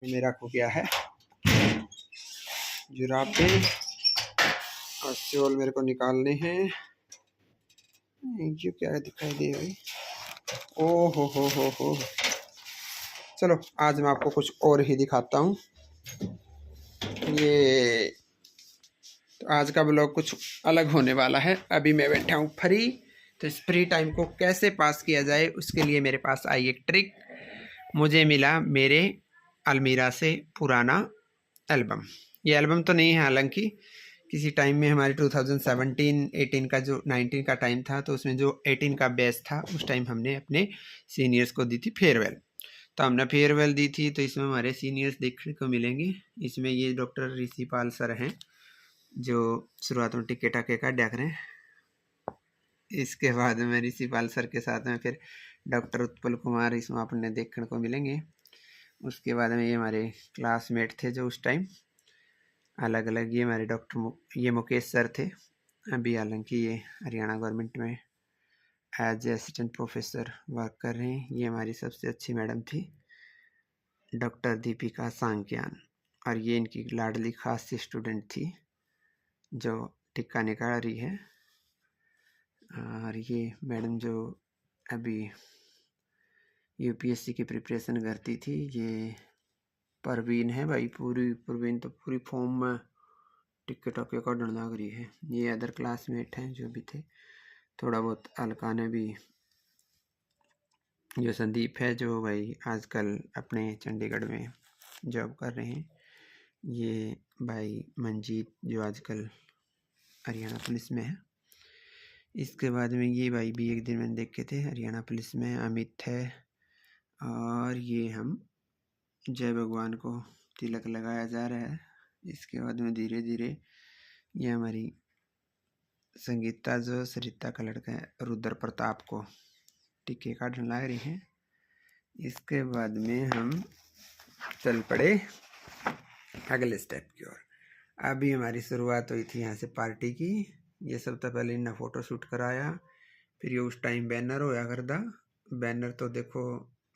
मेरा खो गया है जुराबे और शॉल मेरे को निकालने हैं। ये क्या दिखाई दे रही? ओ हो। चलो आज मैं आपको कुछ और ही दिखाता हूँ। ये तो आज का ब्लॉग कुछ अलग होने वाला है। अभी मैं बैठा हूँ फ्री, तो इस फ्री टाइम को कैसे पास किया जाए उसके लिए मेरे पास आई एक ट्रिक। मुझे मिला मेरे अलमीरा से पुराना एल्बम। ये एल्बम तो नहीं है, हालांकि किसी टाइम में हमारे 2017-18 का जो 19 का टाइम था, तो उसमें जो 18 का बैच था उस टाइम हमने अपने सीनियर्स को दी थी फेयरवेल। तो हमने फेयरवेल दी थी, तो इसमें हमारे सीनियर्स देखने को मिलेंगे। इसमें ये डॉक्टर ऋषि पाल सर हैं जो शुरुआत में टिके टाके का डाक रहे हैं। इसके बाद में ऋषि पाल सर के साथ में फिर डॉक्टर उत्पल कुमार इसमें अपने देखने को मिलेंगे। उसके बाद में ये हमारे क्लासमेट थे जो उस टाइम अलग अलग, ये हमारे ये मुकेश सर थे। अभी हालांकि ये हरियाणा गवर्नमेंट में एज असिस्टेंट प्रोफेसर वर्क कर रहे हैं। ये हमारी सबसे अच्छी मैडम थी डॉक्टर दीपिका सांक्यान, और ये इनकी लाडली खास सी स्टूडेंट थी जो टिक्का निकाल रही है। और ये मैडम जो अभी यूपीएससी की प्रिपरेशन करती थी, ये परवीन है भाई। परवीन तो पूरी फॉर्म में टिक्के टक्के का डर लग रही है। ये अदर क्लासमेट हैं जो भी थे, थोड़ा बहुत अलका ने भी। जो संदीप है जो भाई आजकल अपने चंडीगढ़ में जॉब कर रहे हैं। ये भाई मंजीत जो आजकल हरियाणा पुलिस में है। इसके बाद में ये भाई भी एक दिन मैंने देखे थे हरियाणा पुलिस में, अमित है। और ये हम जय भगवान को तिलक लगाया जा रहा है। इसके बाद में धीरे धीरे ये हमारी संगीता जो सरिता का लड़का है रुद्र प्रताप को टिक्के का ढंग लगा रही है। इसके बाद में हम चल पड़े अगले स्टेप की ओर। अभी हमारी शुरुआत हुई थी यहाँ से पार्टी की। ये सब तो पहले इन्हें फ़ोटो शूट कराया, फिर ये उस टाइम बैनर होया करदा। बैनर तो देखो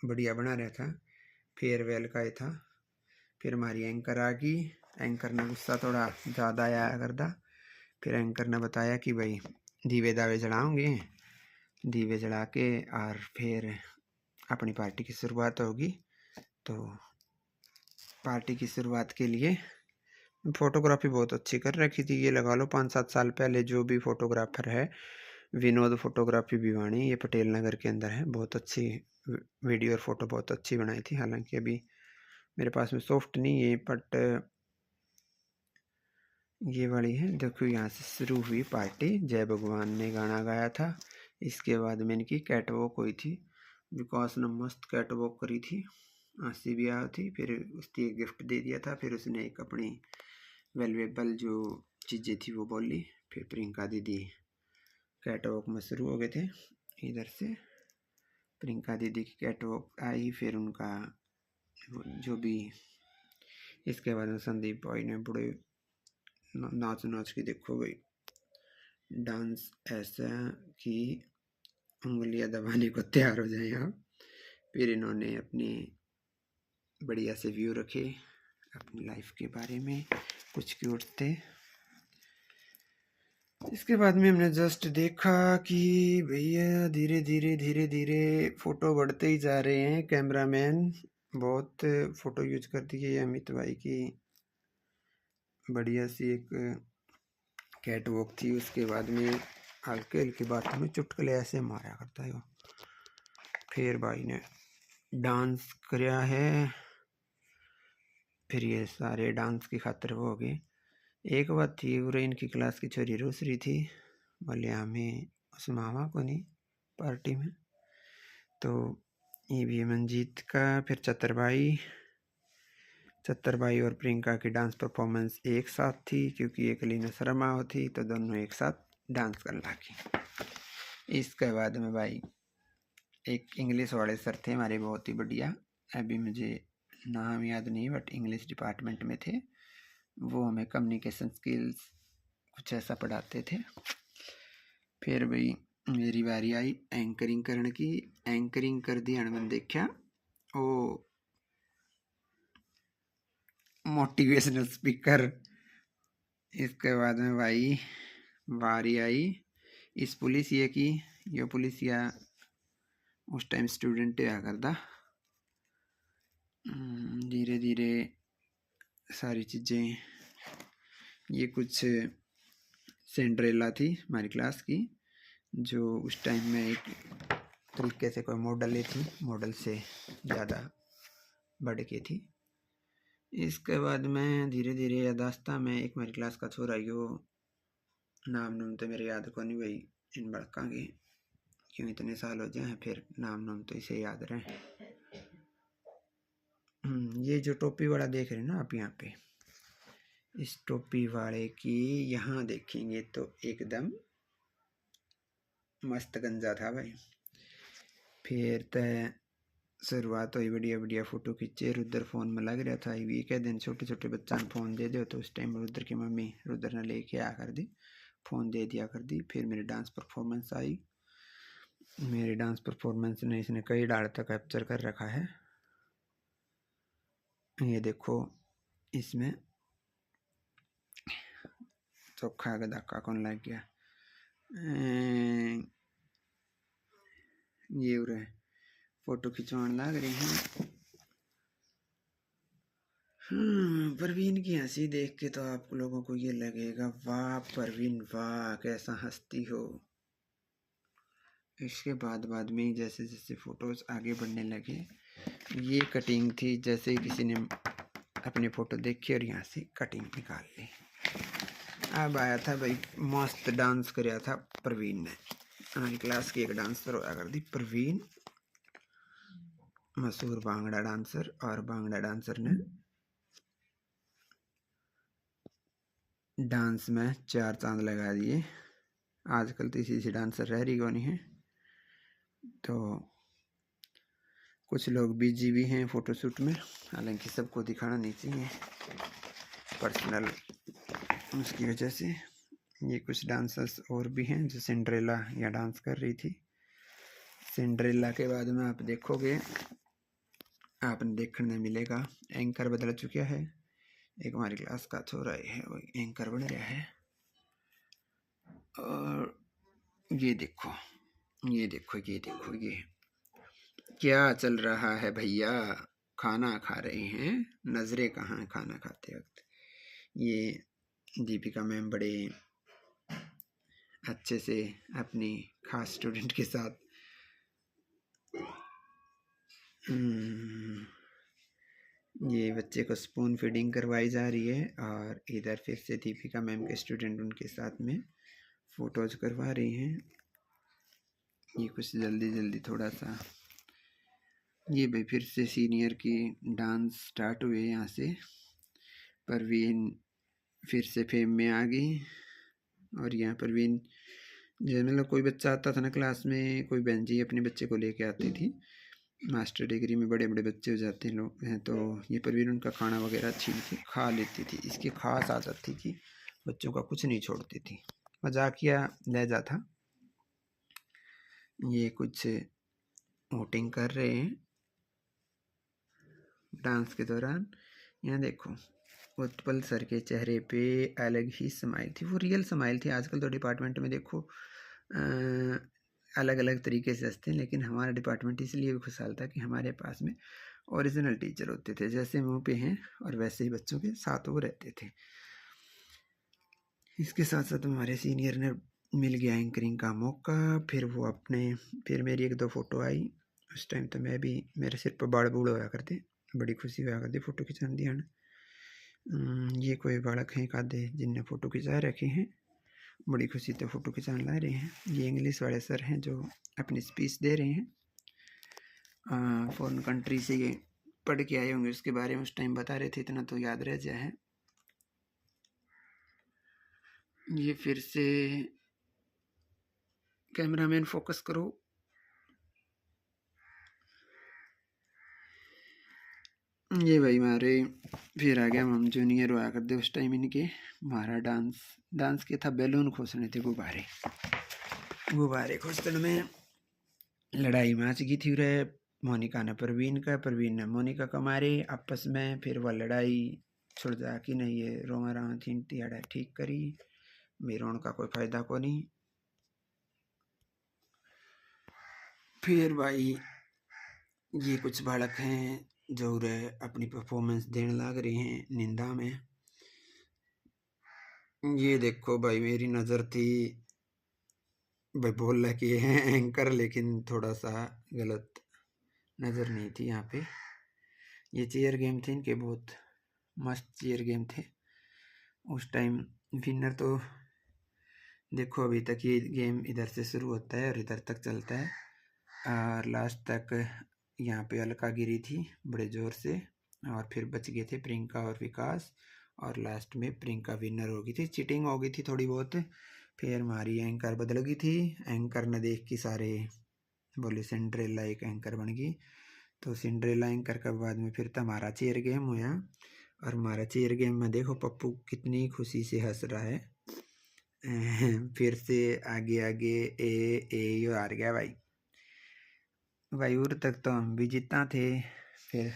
बढ़िया बना रहा था, फेयरवेल का ही था। फिर हमारी एंकर आ गई। एंकर ने गुस्सा थोड़ा ज़्यादा आया करदा। फिर एंकर ने बताया कि भाई दीवे दावे जलाओगे, दीवे जला के और फिर अपनी पार्टी की शुरुआत होगी। तो पार्टी की शुरुआत के लिए फ़ोटोग्राफी बहुत अच्छी कर रखी थी। ये लगा लो 5-7 साल पहले जो भी फोटोग्राफर है, विनोद फोटोग्राफी भिवानी, ये पटेल नगर के अंदर है। बहुत अच्छी वीडियो और फोटो बहुत अच्छी बनाई थी। हालांकि अभी मेरे पास में सॉफ्ट नहीं है, बट ये वाली है। देखो यहाँ से शुरू हुई पार्टी। जय भगवान ने गाना गाया था। इसके बाद में इनकी कैटवॉक हुई थी। विकास ने मस्त कैटवॉक करी थी, हंसी भी आई थी। फिर उसकी एक गिफ्ट दे दिया था। फिर उसने एक अपनी वैल्यूएबल जो चीज़ें थी वो बोली। फिर प्रियंका दीदी कैटवॉक में शुरू हो गए थे। इधर से प्रियंका दीदी की कैटवॉक आई, फिर उनका जो भी। इसके बाद में संदीप भाई ने बड़े नाच नाच के देखो भाई डांस ऐसा कि उंगलियां दबाने को तैयार हो जाए आप। फिर इन्होंने अपनी बढ़िया से व्यू रखे अपनी लाइफ के बारे में, कुछ क्यूट थे। इसके बाद में हमने जस्ट देखा कि भैया धीरे धीरे फोटो बढ़ते ही जा रहे हैं। कैमरामैन बहुत फोटो यूज कर दिए। अमित भाई की बढ़िया सी एक कैट वॉक थी। उसके बाद में हल्के हल्के बातों में चुटकुले ऐसे मारा करता है। फिर भाई ने डांस कराया है। फिर ये सारे डांस की खातिर वो हो गए। एक बात थी, पूरे इनकी क्लास की छोरी रोस रही थी, बोले हमें उस मामा को नहीं पार्टी में। तो ये भी मंजीत का। फिर चतरबाई और प्रियंका की डांस परफॉर्मेंस एक साथ थी, क्योंकि एक लीना शर्मा थी तो दोनों एक साथ डांस करने लगी। इसके बाद में भाई एक इंग्लिश वाले सर थे हमारे, बहुत ही बढ़िया। अभी मुझे नाम याद नहीं, बट इंग्लिश डिपार्टमेंट में थे वो। हमें कम्युनिकेशन स्किल्स कुछ ऐसा पढ़ाते थे। फिर भाई मेरी बारी आई एंकरिंग करने की। एंकरिंग कर दी मैंने देखा ओ मोटिवेशनल स्पीकर। इसके बाद में भाई बारी आई इस पुलिस ये की, ये पुलिस या उस टाइम स्टूडेंट या करता। धीरे धीरे सारी चीज़ें, ये कुछ सिंड्रेला थी हमारी क्लास की, जो उस टाइम में एक तरीके से कोई मॉडल ही थी, मॉडल से ज़्यादा बढ़ के थी। इसके बाद में धीरे धीरे यादाश्ता में एक मेरी क्लास का छोरा यो, नाम तो मेरे याद को नहीं भाई, इन बड़का के क्यों इतने साल हो जाए, फिर नाम तो इसे याद रहे। ये जो टोपी वाला देख रहे हैं ना आप यहाँ पे, इस टोपी वाले की यहाँ देखेंगे तो एकदम मस्त गंजा था भाई। फिर तय शुरुआत हुई, बढ़िया बढ़िया फोटो खींचे, रुद्र फोन में लग रहा था। ये कह दिन छोटे छोटे बच्चा ने फ़ोन दे दो, तो उस टाइम रुद्र की मम्मी रुद्र ने लेके आ कर दी, फ़ोन दे दिया कर दी। फिर मेरी डांस परफॉर्मेंस आई, मेरी डांस परफॉर्मेंस ने इसने कई डाल तक कैप्चर कर रखा है। ये देखो इसमें चोखा का धक्का कौन लग गया। ये उरे फोटो खिंचवाने लग रही हैं। परवीन की हंसी देख के तो आप लोगों को ये लगेगा वाह परवीन वाह कैसा हंसती हो। इसके बाद में जैसे जैसे फोटोज आगे बढ़ने लगे, ये कटिंग थी जैसे किसी ने अपनी फ़ोटो देखी और यहाँ से कटिंग निकाल ली। अब आया था भाई, मस्त डांस कराया था परवीन ने, हमारी क्लास की एक डांसर होया कर दी परवीन, मशहूर भांगड़ा डांसर। और भांगड़ा डांसर ने डांस में 4 चांद लगा दिए। आजकल तो इसी से डांसर रह रही कौन है, तो कुछ लोग बिजी भी हैं फ़ोटोशूट में, हालांकि सबको दिखाना नहीं चाहिए पर्सनल उसकी वजह से। ये कुछ डांसर्स और भी हैं जो सिंड्रेला या डांस कर रही थी। सिंड्रेला के बाद में आप देखोगे, आपने देखने मिलेगा एंकर बदल चुका है। एक हमारी क्लास का छोरा है वो एंकर बन रहा है। और ये देखो ये देखो ये देखो ये क्या चल रहा है भैया, खाना खा रहे हैं, नज़रें कहाँ हैं खाना खाते वक्त। ये दीपिका मैम बड़े अच्छे से अपनी खास स्टूडेंट के साथ ये बच्चे को स्पून फीडिंग करवाई जा रही है। और इधर फिर से दीपिका मैम के स्टूडेंट उनके साथ में फ़ोटोज करवा रही हैं। ये कुछ जल्दी जल्दी थोड़ा सा, ये भाई फिर से सीनियर की डांस स्टार्ट हुए। यहाँ से परवीन फिर से फेम में आ गई। और यहाँ परवीन जैसे मतलब कोई बच्चा आता था ना क्लास में, कोई बहन जी अपने बच्चे को लेके आती थी, मास्टर डिग्री में बड़े बड़े बच्चे हो जाते हैं लोग हैं, तो ये परवीन उनका खाना वगैरह अच्छी खा लेती थी। इसकी खास आदत थी कि बच्चों का कुछ नहीं छोड़ती थी, मजाकिया लहजा था। ये कुछ वोटिंग कर रहे हैं डांस के दौरान। यहाँ देखो उत्पल सर के चेहरे पे अलग ही स्माइल थी, वो रियल स्माइल थी। आजकल तो डिपार्टमेंट में देखो अलग अलग तरीके से हंसते हैं, लेकिन हमारा डिपार्टमेंट इसलिए भी खुशहाल था कि हमारे पास में ओरिजिनल टीचर होते थे, जैसे मुँह पे हैं और वैसे ही बच्चों के साथ वो रहते थे। इसके साथ साथ हमारे सीनियर ने मिल गया एंकरिंग का मौका। फिर मेरी 1-2 फ़ोटो आई। उस टाइम तो मैं भी, मेरे सिर पर बाल बूढ़ होया करते, बड़ी खुशी होया करती फ़ोटो खिंचा दी। ये कोई बालक हैं आधे जिनने फ़ोटो खिंचा रखे हैं, बड़ी खुशी से फ़ोटो खिंचाने ला रहे हैं। ये इंग्लिश वाले सर हैं जो अपनी स्पीच दे रहे हैं। फॉरेन कंट्री से ये पढ़ के आए होंगे, उसके बारे में उस टाइम बता रहे थे, इतना तो याद रह जाए है। ये फिर से कैमरामैन फोकस करो। ये भाई हमारे फिर आ गया, हम जूनियर हुआ करते उस टाइम इनके। हमारा डांस के था बैलून खोसने थे, गुब्बारे खोसने में लड़ाई मच गई थी मोनिका ने परवीन ने मोनिका का मारे आपस में। फिर वह लड़ाई छुड़ जा कि नहीं ये रोमा रामा थी तिहाड़ा ठीक करी भी रोन का कोई फायदा को नहीं। फिर भाई ये कुछ बालक हैं जो रे अपनी परफॉर्मेंस देने लग रहे हैं निंदा में। ये देखो भाई मेरी नज़र थी भाई बोल रहा कि है एंकर, लेकिन थोड़ा सा गलत नज़र नहीं थी यहाँ पे। ये चेयर गेम थे इनके, बहुत मस्त चेयर गेम थे उस टाइम। विनर तो देखो अभी तक ये गेम इधर से शुरू होता है और इधर तक चलता है और लास्ट तक यहाँ पे अलका गिरी थी बड़े ज़ोर से और फिर बच गए थे प्रियंका और विकास और लास्ट में प्रियंका विनर हो गई थी। चीटिंग हो गई थी थोड़ी बहुत। फिर हमारी एंकर बदल गई थी, एंकर ने देख के सारे बोले सिंड्रेला एक एंकर बन गई। तो सिंड्रेला एंकर के बाद में फिर तो हमारा चेयर गेम हुआ और हमारा चेयर गेम में देखो पप्पू कितनी खुशी से हंस रहा है। फिर से आगे आगे ए यो हार गया भाई। वायूर तक तो हम भी जीता थे, फिर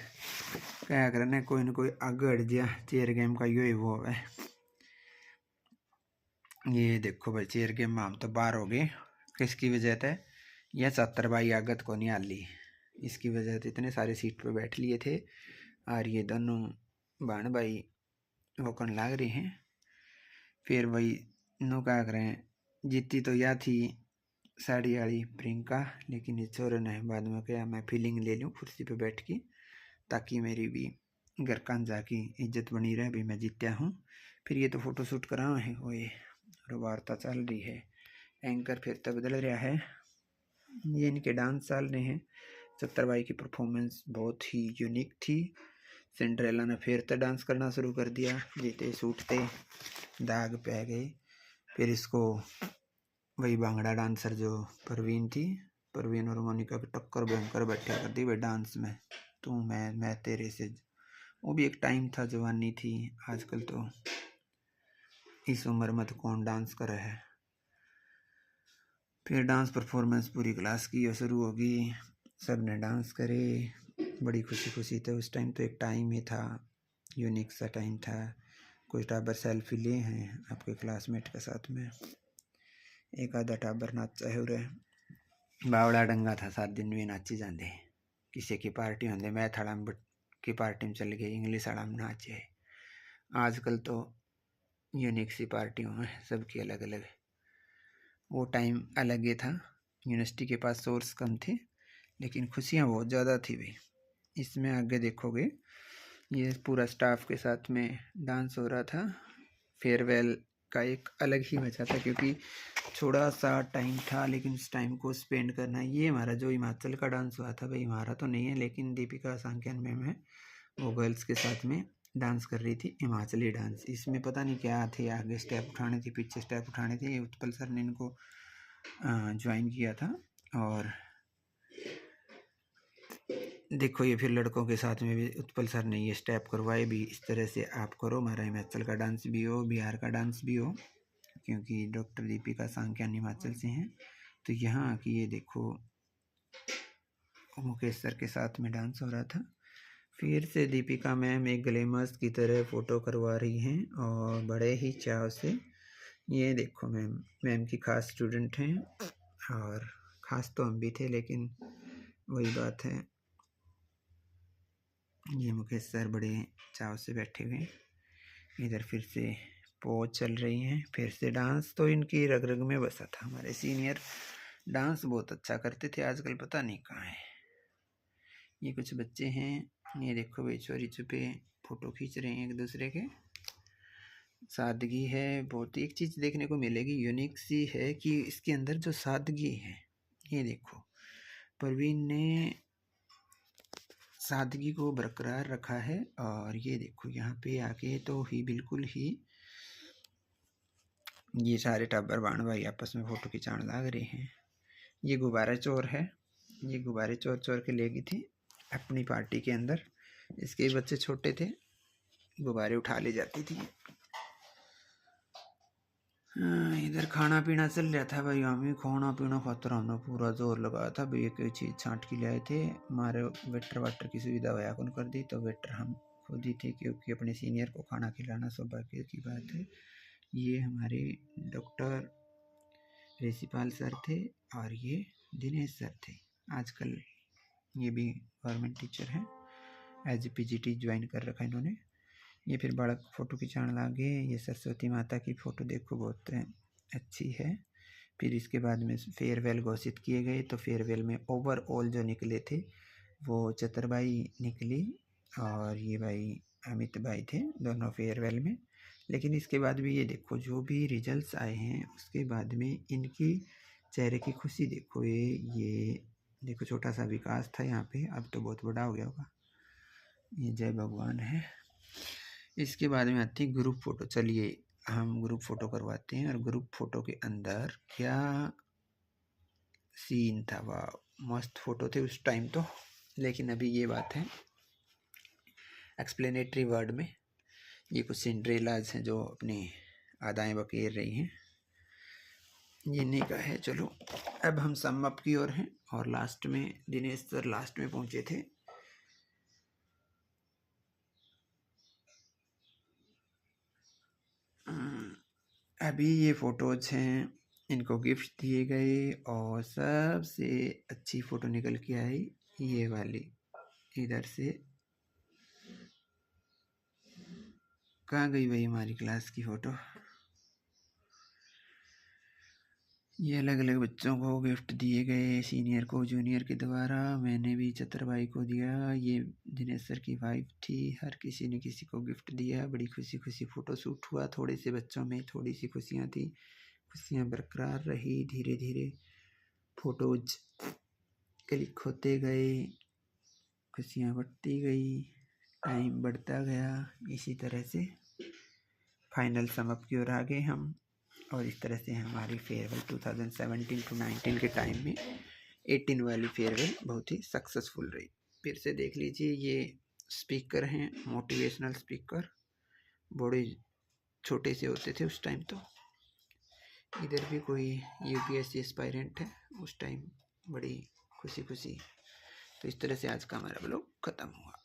क्या करने कोई ना कोई आगे हट गया। चेयर गेम का यो ही वो है। ये देखो भाई चेयर गेम में हम तो बाहर हो गए। किसकी वजह से? यह 70 भाई आगत को नहीं आली, इसकी वजह से इतने सारे सीट पे बैठ लिए थे और ये दोनों बहन भाई वो कौन लाग रहे हैं। फिर वही नो क्या करें, जीती तो यह थी साड़ी वाली प्रियंका, लेकिन इस छोरे ने बाद में कहा मैं फीलिंग ले लूँ कुर्सी पे बैठ के ताकि मेरी भी घर कांजा की इज्जत बनी रहे, भी मैं जीत्या हूँ। फिर ये तो फोटो शूट करा है वो ये और वार्ता चल रही है। एंकर फिर तो बदल रहा है। ये इनके डांस चल रहे हैं। 70 भाई की परफॉर्मेंस बहुत ही यूनिक थी। सिंड्रेला ने फिर तो डांस करना शुरू कर दिया, जीते सूटते दाग पै गए। फिर इसको वही भांगड़ा डांसर जो परवीन थी, परवीन और मोनिका की टक्कर भयंकर बैठा कर दी भाई डांस में। तू मैं तेरे से, वो भी एक टाइम था, जवानी थी। आजकल तो इस उम्र में तो कौन डांस करे है। फिर डांस परफॉर्मेंस पूरी क्लास की शुरू होगी, सब ने डांस करे बड़ी खुशी खुशी। तो उस टाइम तो एक टाइम ही था, यूनिक सा टाइम था। कुछ टाबर सेल्फी लिए हैं आपके क्लासमेट के साथ में, एक आधा टाबर नाचा है रहे। बावड़ा डंगा था 7 दिन भी नाची जाते। किसी की पार्टी होंगे मैथ आड़ा की पार्टी में चल गए, इंग्लिश आड़ा में नाचे। आजकल तो यूनिक सी पार्टियों में सबकी अलग अलग। वो टाइम अलग ही था, यूनिवर्सिटी के पास सोर्स कम थे लेकिन खुशियाँ बहुत ज़्यादा थी भाई। इसमें आगे देखोगे ये पूरा स्टाफ के साथ में डांस हो रहा था। फेयरवेल का एक अलग ही मजा था क्योंकि थोड़ा सा टाइम था लेकिन उस टाइम को स्पेंड करना। ये हमारा जो हिमाचल का डांस हुआ था भाई, हमारा तो नहीं है लेकिन दीपिका सांकियन मैम है, वो गर्ल्स के साथ में डांस कर रही थी हिमाचली डांस। इसमें पता नहीं क्या थे, आगे स्टेप उठाने थी पीछे स्टेप उठाने थे। उत्पल सर ने इनको ज्वाइन किया था। और देखो ये फिर लड़कों के साथ में भी उत्पल सर ने ये स्टेप करवाए भी, इस तरह से आप करो। हमारा हिमाचल का डांस भी हो, बिहार का डांस भी हो, क्योंकि डॉक्टर दीपिका सांकियन हिमाचल से हैं। तो यहाँ की ये देखो मुकेश सर के साथ में डांस हो रहा था। फिर से दीपिका मैम एक ग्लैमर्स की तरह फ़ोटो करवा रही हैं और बड़े ही चाव से। ये देखो मैम की खास स्टूडेंट हैं और ख़ास तो हम भी थे, लेकिन वही बात है। ये मुकेश सर बड़े चाव से बैठे हुए हैं। इधर फिर से पोज चल रही हैं। फिर से डांस तो इनकी रग रग में बसा था। हमारे सीनियर डांस बहुत अच्छा करते थे, आजकल पता नहीं कहाँ है। ये कुछ बच्चे हैं, ये देखो भाई चोरी छुपे फ़ोटो खींच रहे हैं एक दूसरे के। सादगी है बहुत। एक चीज़ देखने को मिलेगी यूनिक सी है कि इसके अंदर जो सादगी है, ये देखो परवीन ने सादगी को बरकरार रखा है। और ये देखो यहाँ पे आके तो ही बिल्कुल ही ये सारे टाबर बाण भाई आपस में फ़ोटो खिंचाने लग रहे हैं। ये गुब्बारा चोर है, ये गुब्बारे चोर चोर के ले गई थी अपनी पार्टी के अंदर। इसके बच्चे छोटे थे, गुब्बारे उठा ले जाती थी। इधर खाना पीना चल रहा था भाई। हमें खाना पीना खातर हमने पूरा जोर लगाया था भाई। एक चीज़ छाँट के ले आए थे, हमारे वेटर वाटर की सुविधा भैया कौन कर दी, तो वेटर हम खुद ही थे, क्योंकि अपने सीनियर को खाना खिलाना सौभाग्य की बात है। ये हमारे डॉक्टर ऋषिपाल सर थे और ये दिनेश सर थे। आजकल ये भी गवर्नमेंट टीचर हैं, एज पीजीटी ज्वाइन कर रखा है इन्होंने। ये फिर बालक फ़ोटो खिंचाने लगे। ये सरस्वती माता की फ़ोटो देखो, बहुत अच्छी है। फिर इसके बाद में फेयरवेल घोषित किए गए, तो फेयरवेल में ओवरऑल जो निकले थे वो चतुरबाई निकली और ये भाई अमित भाई थे, दोनों फेयरवेल में। लेकिन इसके बाद भी ये देखो, जो भी रिजल्ट्स आए हैं उसके बाद में इनकी चेहरे की खुशी देखो। ये देखो, छोटा सा विकास था यहाँ पे, अब तो बहुत बड़ा हो गया होगा। ये जय भगवान है। इसके बाद में आती है ग्रुप फ़ोटो। चलिए हम ग्रुप फ़ोटो करवाते हैं। और ग्रुप फ़ोटो के अंदर क्या सीन था, वाह मस्त फ़ोटो थे उस टाइम तो। लेकिन अभी ये बात है, एक्सप्लेनेटरी वर्ड में ये कुछ सिंड्रेलाज हैं जो अपनी अदाएँ बखेर रही हैं, ये नहीं का है। चलो अब हम सम अप की ओर हैं और लास्ट में दिनेश सर लास्ट में पहुँचे थे। अभी ये फ़ोटोज़ हैं, इनको गिफ्ट दिए गए और सबसे अच्छी फ़ोटो निकल के आई ये वाली। इधर से कहाँ गई भाई हमारी क्लास की फ़ोटो? ये अलग अलग बच्चों को गिफ्ट दिए गए, सीनियर को जूनियर के द्वारा। मैंने भी चतुरबाई को दिया, ये दिनेश सर की वाइफ थी। हर किसी ने किसी को गिफ्ट दिया, बड़ी खुशी खुशी फ़ोटो शूट हुआ। थोड़े से बच्चों में थोड़ी सी खुशियाँ थी, खुशियाँ बरकरार रही। धीरे धीरे फ़ोटोज़ क्लिक होते गए, खुशियाँ बढ़ती गई, टाइम बढ़ता गया। इसी तरह से फाइनल समअप की ओर आ गए हम। और इस तरह से हमारी फेयरवेल 2017 टू 19 के टाइम में 18 वाली फेयरवेल बहुत ही सक्सेसफुल रही। फिर से देख लीजिए, ये स्पीकर हैं, मोटिवेशनल स्पीकर, बड़े छोटे से होते थे उस टाइम तो। इधर भी कोई यूपीएससी एस्पायरेंट है, उस टाइम बड़ी खुशी खुशी। तो इस तरह से आज का हमारा ब्लॉग ख़त्म हुआ।